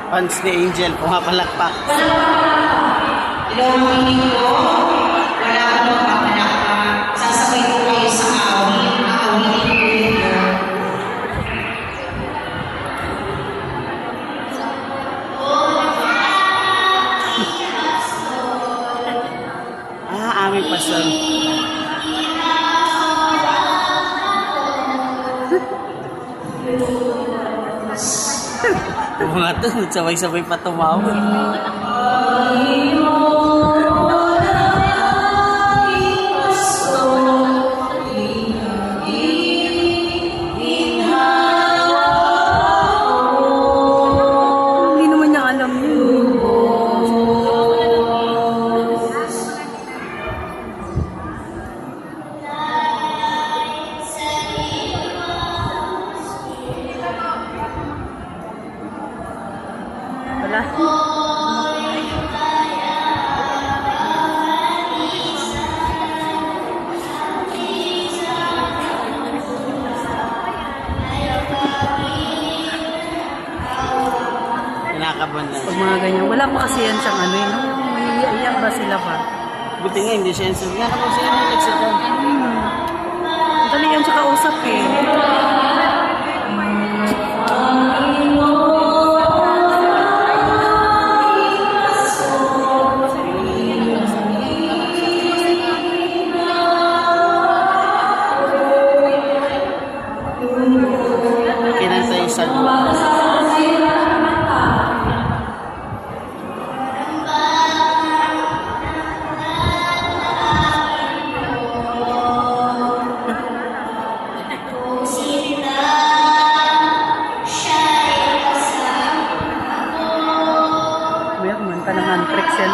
Fans ni Angel, pumapalakpak. Hello, meaning ko, wala ka nung papalakpak. Sasabay ko kayo sa awit. Aawitin ko ninyo. Aming pastor. Mga to, sabay-sabay pa tumawag. Hindi naman niya alam yun. Wala. Kinakaban lang. Pag mga ganyan, wala pa kasi yan siyang ano yun. May iyak ba sila ba? Buti nga, hindi siya answer. Nga naman siya yung nagsita. Dali yan siya kausap eh. Kinanta yung sa luwa. Meron man pa ng anthrax yan.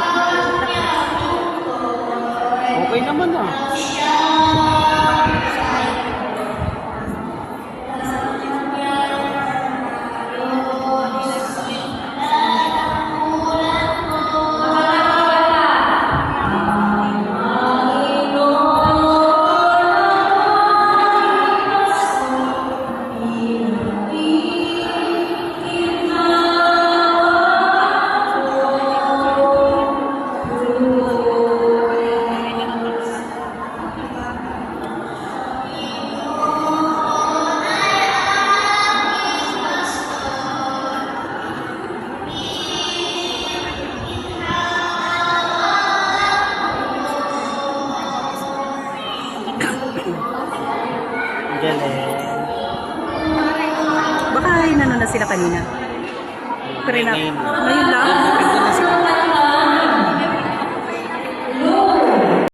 Okay naman ah. Ang galing. Baka inano na sila kanina. Pero na, ngayon lang.